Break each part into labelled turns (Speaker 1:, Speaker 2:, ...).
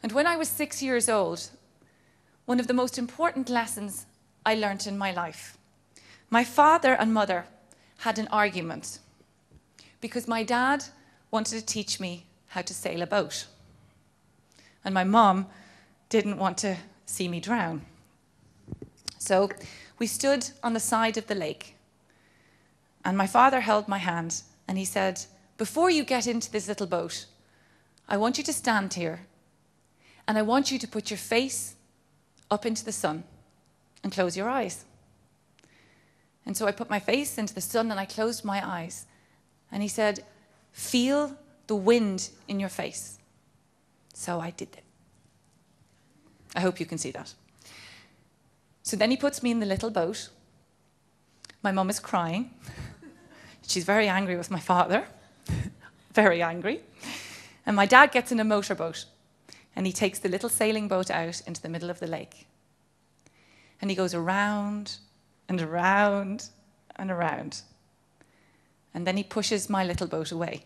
Speaker 1: And when I was 6 years old, one of the most important lessons I learned in my life, my father and mother had an argument because my dad wanted to teach me how to sail a boat. And my mom didn't want to see me drown. So we stood on the side of the lake, and my father held my hand, and he said, "Before you get into this little boat, I want you to stand here, and I want you to put your face up into the sun and close your eyes." And so I put my face into the sun and I closed my eyes. And he said, "Feel the wind in your face." So I did that. I hope you can see that. So then he puts me in the little boat. My mum is crying. She's very angry with my father. Very angry. And my dad gets in a motorboat and he takes the little sailing boat out into the middle of the lake. And he goes around and around and around. And then he pushes my little boat away.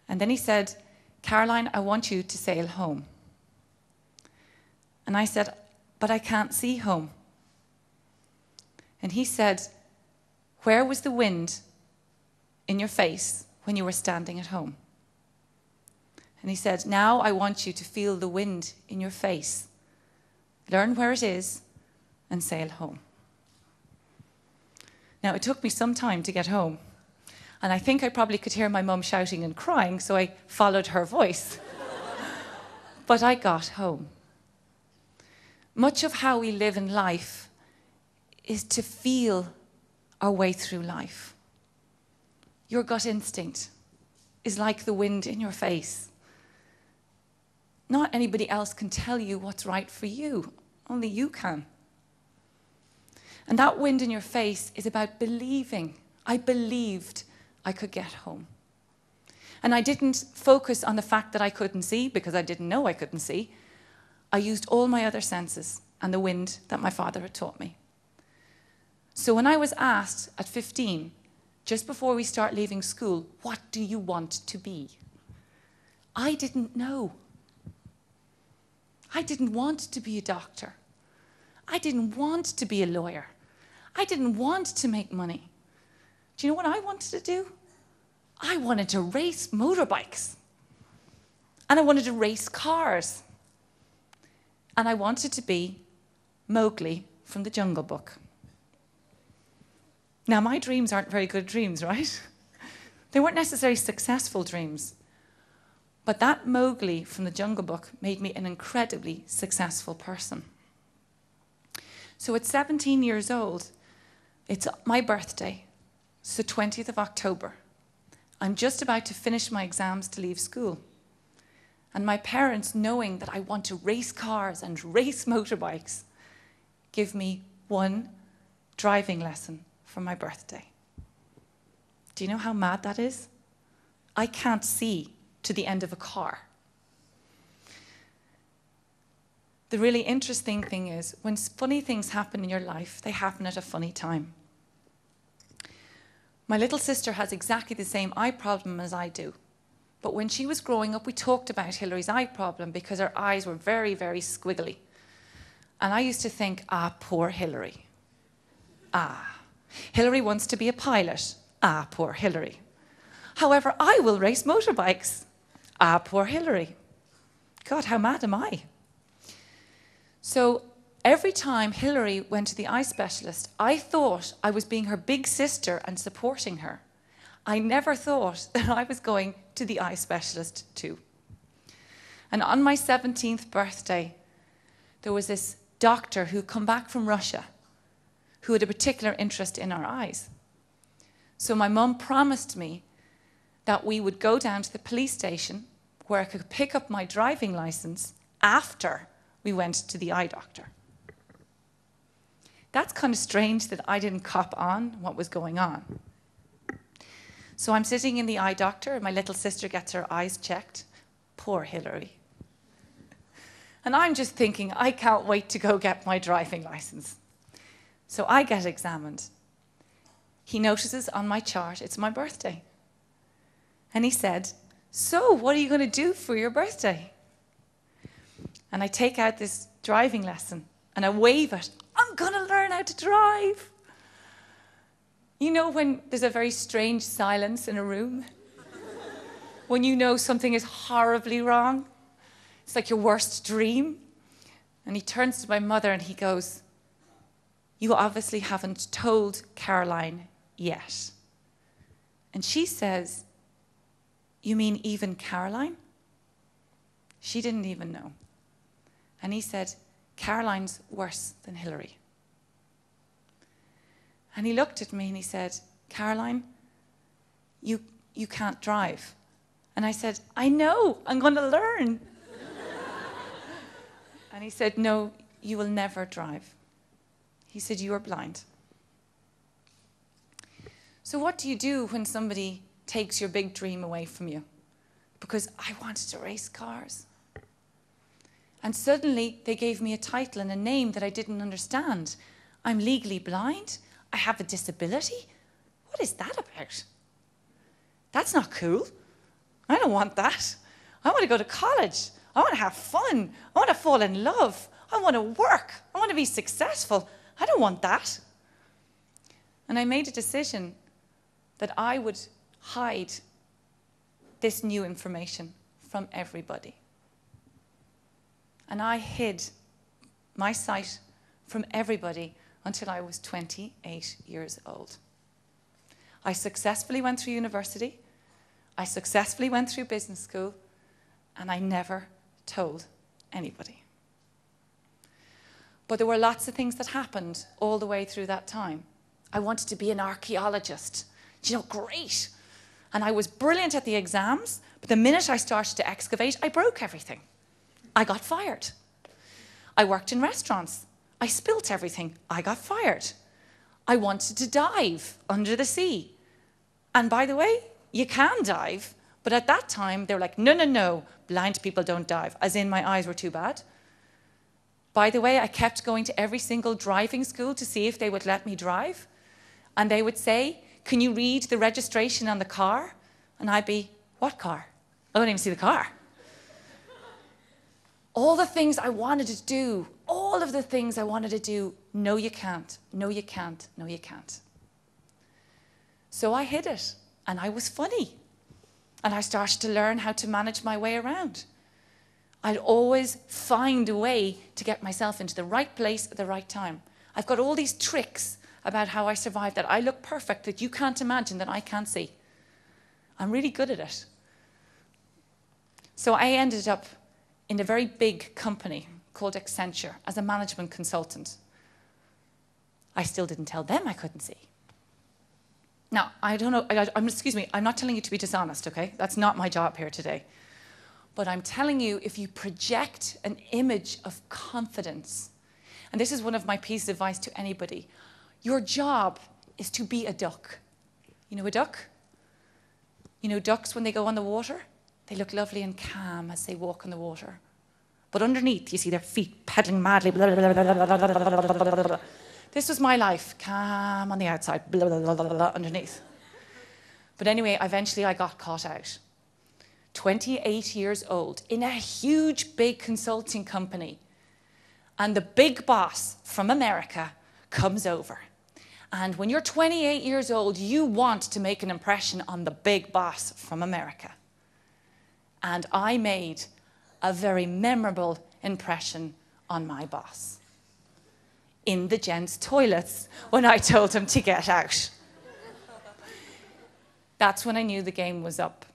Speaker 1: And then he said, "Caroline, I want you to sail home." And I said, "But I can't see home." And he said, "Where was the wind in your face when you were standing at home?" And he said, "Now I want you to feel the wind in your face. Learn where it is and sail home." Now, it took me some time to get home. And I think I probably could hear my mum shouting and crying, so I followed her voice. But I got home. Much of how we live in life is to feel our way through life. Your gut instinct is like the wind in your face. Not anybody else can tell you what's right for you. Only you can. And that wind in your face is about believing. I believed I could get home. And I didn't focus on the fact that I couldn't see, because I didn't know I couldn't see. I used all my other senses and the wind that my father had taught me. So when I was asked at 15, just before we start leaving school, "What do you want to be?" I didn't know. I didn't want to be a doctor. I didn't want to be a lawyer. I didn't want to make money. Do you know what I wanted to do? I wanted to race motorbikes. And I wanted to race cars. And I wanted to be Mowgli from the Jungle Book. Now, my dreams aren't very good dreams, right? They weren't necessarily successful dreams. But that Mowgli from the Jungle Book made me an incredibly successful person. So at 17 years old, it's my birthday. It's the 20th of October. I'm just about to finish my exams to leave school. And my parents, knowing that I want to race cars and race motorbikes, give me one driving lesson for my birthday. Do you know how mad that is? I can't see to the end of a car. The really interesting thing is, when funny things happen in your life, they happen at a funny time. My little sister has exactly the same eye problem as I do. But when she was growing up, we talked about Hillary's eye problem because her eyes were very, very squiggly. And I used to think, poor Hillary. Hillary wants to be a pilot. Poor Hillary. However, I will race motorbikes. Poor Hillary. God, how mad am I? So every time Hillary went to the eye specialist, I thought I was being her big sister and supporting her. I never thought that I was going to the eye specialist too. And on my 17th birthday, there was this doctor who'd come back from Russia who had a particular interest in our eyes. So my mum promised me that we would go down to the police station where I could pick up my driving license after we went to the eye doctor. That's kind of strange that I didn't cop on what was going on. So I'm sitting in the eye doctor, and my little sister gets her eyes checked. Poor Hillary. And I'm just thinking, I can't wait to go get my driving license. So I get examined. He notices on my chart it's my birthday. And he said, "So, what are you going to do for your birthday?" And I take out this driving lesson and I wave it. I'm going to learn how to drive. You know when there's a very strange silence in a room? When you know something is horribly wrong? It's like your worst dream. And he turns to my mother and he goes, "You obviously haven't told Caroline yet." And she says, "You mean even Caroline?" She didn't even know. And he said, "Caroline's worse than Hillary." And he looked at me and he said, "Caroline, you can't drive." And I said, "I know, I'm going to learn." And he said, "No, you will never drive." He said, "You are blind." So what do you do when somebody takes your big dream away from you? Because I wanted to race cars. And suddenly they gave me a title and a name that I didn't understand. I'm legally blind. I have a disability. What is that about? That's not cool. I don't want that. I want to go to college. I want to have fun. I want to fall in love. I want to work. I want to be successful. I don't want that. And I made a decision that I would hide this new information from everybody. And I hid my sight from everybody until I was 28 years old. I successfully went through university. I successfully went through business school. And I never told anybody. But there were lots of things that happened all the way through that time. I wanted to be an archaeologist. You know, great. And I was brilliant at the exams, but the minute I started to excavate, I broke everything. I got fired. I worked in restaurants. I spilt everything. I got fired. I wanted to dive under the sea. And by the way, you can dive, but at that time, they were like, no, no, no, blind people don't dive, as in my eyes were too bad. By the way, I kept going to every single driving school to see if they would let me drive. And they would say, "Can you read the registration on the car?" And I'd be, "What car? I don't even see the car." All the things I wanted to do, all of the things I wanted to do, no, you can't, no, you can't, no, you can't. So I hid it, and I was funny. And I started to learn how to manage my way around. I'd always find a way to get myself into the right place at the right time. I've got all these tricks about how I survived that. I look perfect, that you can't imagine, that I can't see. I'm really good at it. So I ended up in a very big company called Accenture as a management consultant. I still didn't tell them I couldn't see. Now, I don't know, excuse me, I'm not telling you to be dishonest, okay? That's not my job here today. But I'm telling you, if you project an image of confidence, and this is one of my pieces of advice to anybody, your job is to be a duck. You know a duck? You know ducks when they go on the water? They look lovely and calm as they walk on the water. But underneath, you see their feet pedaling madly. Blah, blah, blah, blah, blah, blah, blah. This was my life, calm on the outside, blah, blah, blah, blah, blah, underneath. But anyway, eventually I got caught out. 28 years old, in a huge, big consulting company. And the big boss from America comes over. And when you're 28 years old, you want to make an impression on the big boss from America. And I made a very memorable impression on my boss. In the gents' toilets when I told him to get out. That's when I knew the game was up.